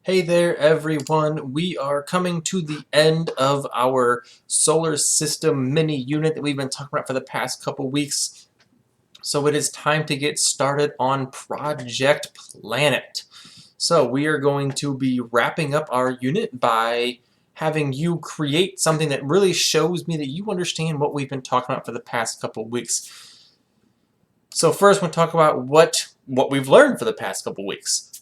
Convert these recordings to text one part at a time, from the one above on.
Hey there everyone, we are coming to the end of our solar system mini unit that we've been talking about for the past couple weeks. So it is time to get started on Project Planet. So we are going to be wrapping up our unit by having you create something that really shows me that you understand what we've been talking about for the past couple weeks. So first we'll talk about what we've learned for the past couple weeks.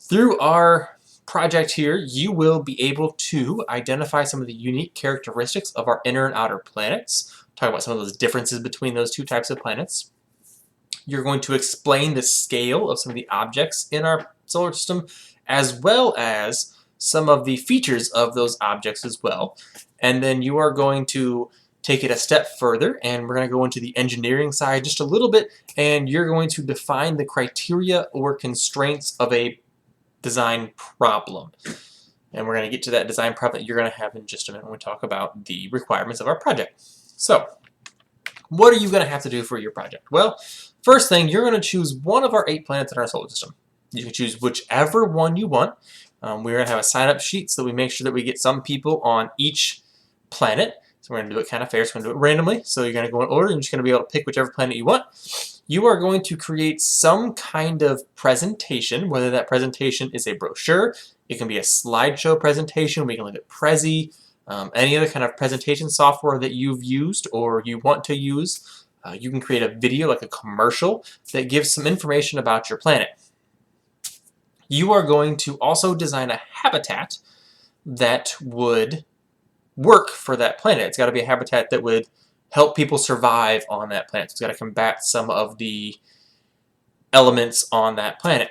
Through our project here, you will be able to identify some of the unique characteristics of our inner and outer planets, talk about some of those differences between those two types of planets. You're going to explain the scale of some of the objects in our solar system, as well as some of the features of those objects as well. And then you are going to take it a step further, and we're going to go into the engineering side just a little bit, and you're going to define the criteria or constraints of a design problem. And we're going to get to that design problem that you're going to have in just a minute when we talk about the requirements of our project. So, what are you going to have to do for your project? Well, first thing, you're going to choose one of our 8 planets in our solar system. You can choose whichever one you want. We're going to have a sign-up sheet so that we make sure that we get some people on each planet. So we're going to do it kind of fair. So we're going to do it randomly. So you're going to go in order and you're just going to be able to pick whichever planet you want. You are going to create some kind of presentation, whether that presentation is a brochure, it can be a slideshow presentation, we can look at Prezi, any other kind of presentation software that you've used or you want to use. You can create a video, like a commercial, that gives some information about your planet. You are going to also design a habitat that would work for that planet. It's got to be a habitat that would help people survive on that planet. So it's got to combat some of the elements on that planet.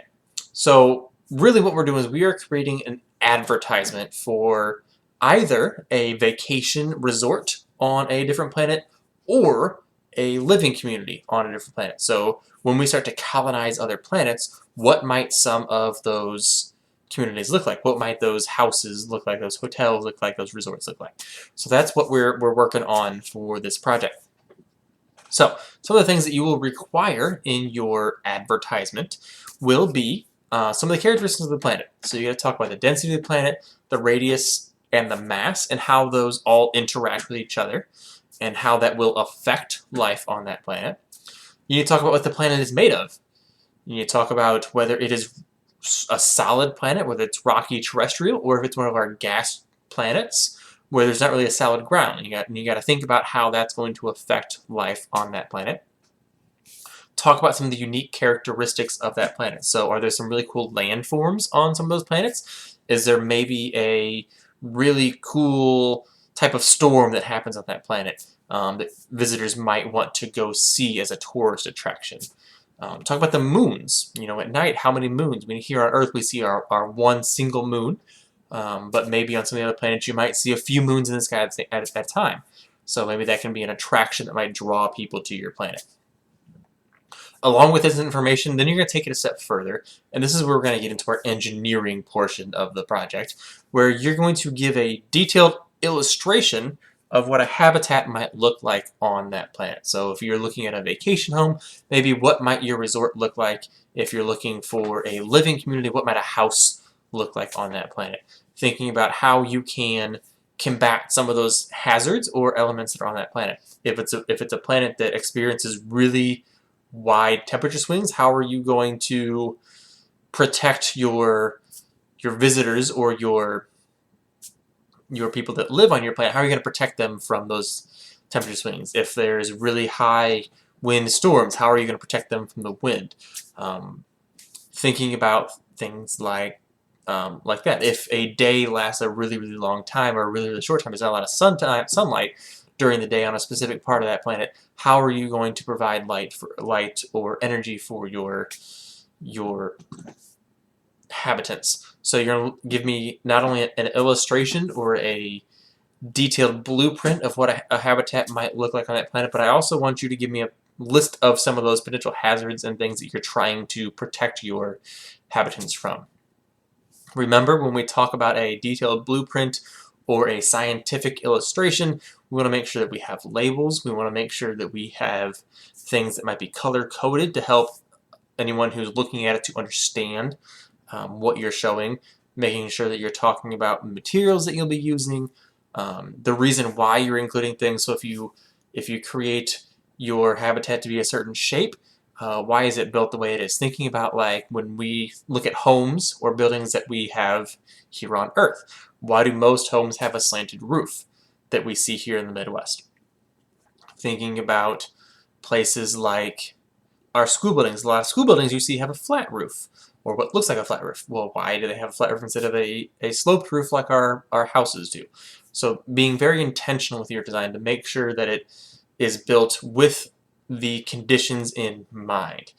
So really what we're doing is we are creating an advertisement for either a vacation resort on a different planet or a living community on a different planet. So when we start to colonize other planets, what might some of those communities look like? What might those houses look like, those hotels look like, those resorts look like? So that's what we're working on for this project. So some of the things that you will require in your advertisement will be some of the characteristics of the planet. So you got to talk about the density of the planet, the radius, and the mass, and how those all interact with each other, and how that will affect life on that planet. You need to talk about what the planet is made of. You need to talk about whether it is a solid planet, whether it's rocky terrestrial, or if it's one of our gas planets, where there's not really a solid ground. And you got to think about how that's going to affect life on that planet. Talk about some of the unique characteristics of that planet. So are there some really cool landforms on some of those planets? Is there maybe a really cool type of storm that happens on that planet that visitors might want to go see as a tourist attraction? Talk about the moons. You know, at night, how many moons? I mean, here on Earth, we see our one single moon. But maybe on some of the other planets you might see a few moons in the sky at a time. So maybe that can be an attraction that might draw people to your planet. Along with this information, then you're going to take it a step further, and this is where we're going to get into our engineering portion of the project, where you're going to give a detailed illustration of what a habitat might look like on that planet. So if you're looking at a vacation home, maybe what might your resort look like? If you're looking for a living community, what might a house look like on that planet? Thinking about how you can combat some of those hazards or elements that are on that planet. If it's a planet that experiences really wide temperature swings, how are you going to protect your visitors or your people that live on your planet? How are you going to protect them from those temperature swings? If there's really high wind storms, how are you going to protect them from the wind? Thinking about things like that. If a day lasts a really, really long time or a really, really short time, there's not a lot of sunlight during the day on a specific part of that planet, how are you going to provide light or energy for your habitants? So you're going to give me not only an illustration or a detailed blueprint of what a habitat might look like on that planet, but I also want you to give me a list of some of those potential hazards and things that you're trying to protect your habitants from. Remember, when we talk about a detailed blueprint or a scientific illustration, we want to make sure that we have labels. We want to make sure that we have things that might be color-coded to help anyone who's looking at it to understand what you're showing. making sure that you're talking about materials that you'll be using, the reason why you're including things. So if you create your habitat to be a certain shape, why is it built the way it is? Thinking about, like, when we look at homes or buildings that we have here on Earth, why do most homes have a slanted roof that we see here in the Midwest? Thinking about places like our school buildings. A lot of school buildings you see have a flat roof, or what looks like a flat roof. Well, why do they have a flat roof instead of a sloped roof like our houses do? So being very intentional with your design to make sure that it is built with the conditions in mind.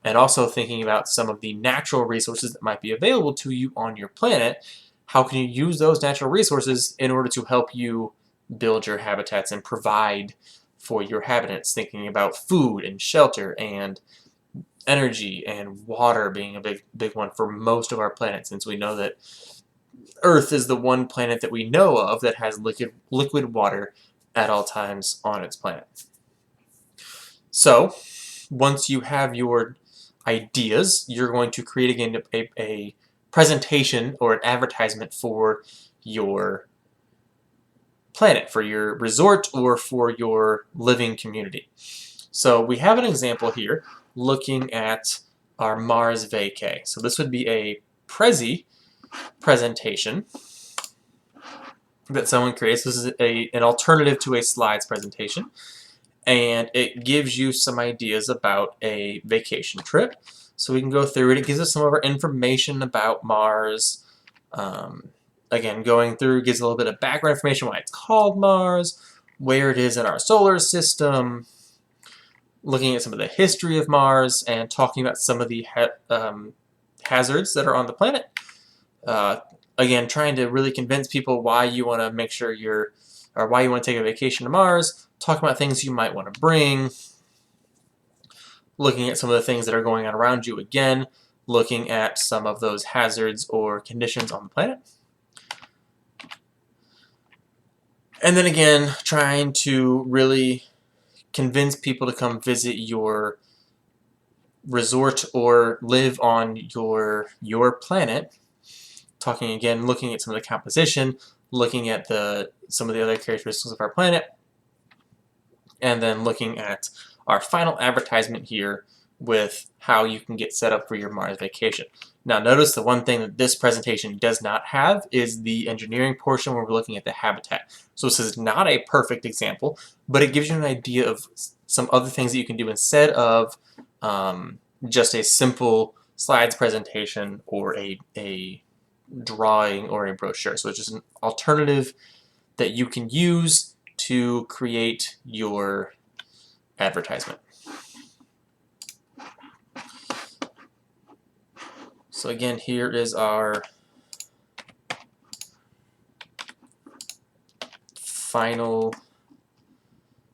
And also thinking about some of the natural resources that might be available to you on your planet. How can you use those natural resources in order to help you build your habitats and provide for your inhabitants? Thinking about food and shelter and energy and water being a big one for most of our planet, since we know that Earth is the one planet that we know of that has liquid water at all times on its planet. So once you have your ideas, you're going to create again a presentation or an advertisement for your planet, for your resort, or for your living community. So we have an example here looking at our Mars vacay. So this would be a Prezi presentation that someone creates. This is an alternative to a slides presentation, and it gives you some ideas about a vacation trip. So we can go through it. It gives us some of our information about Mars. Again, going through gives a little bit of background information, why it's called Mars, where it is in our solar system, looking at some of the history of Mars, and talking about some of the hazards that are on the planet. Again, trying to really convince people why you want to make sure why you want to take a vacation to Mars, talking about things you might want to bring, looking at some of the things that are going on around you again, looking at some of those hazards or conditions on the planet. And then again, trying to really convince people to come visit your resort or live on your planet. Talking again, looking at some of the composition, looking at some of the other characteristics of our planet, and then looking at our final advertisement here with how you can get set up for your Mars vacation. Now notice the one thing that this presentation does not have is the engineering portion where we're looking at the habitat. So this is not a perfect example, but it gives you an idea of some other things that you can do instead of just a simple slides presentation or a drawing or a brochure. So it's just an alternative that you can use to create your advertisement. So again, here is our final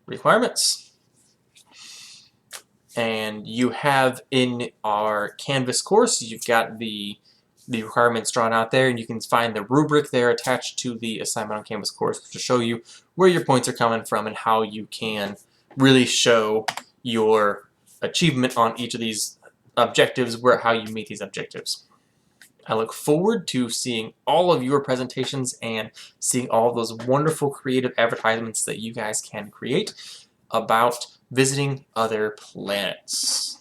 requirements. And you have in our Canvas course, you've got the requirements drawn out there, and you can find the rubric there attached to the assignment on Canvas course to show you where your points are coming from and how you can really show your achievement on each of these objectives, how you meet these objectives. I look forward to seeing all of your presentations and seeing all of those wonderful creative advertisements that you guys can create about visiting other planets.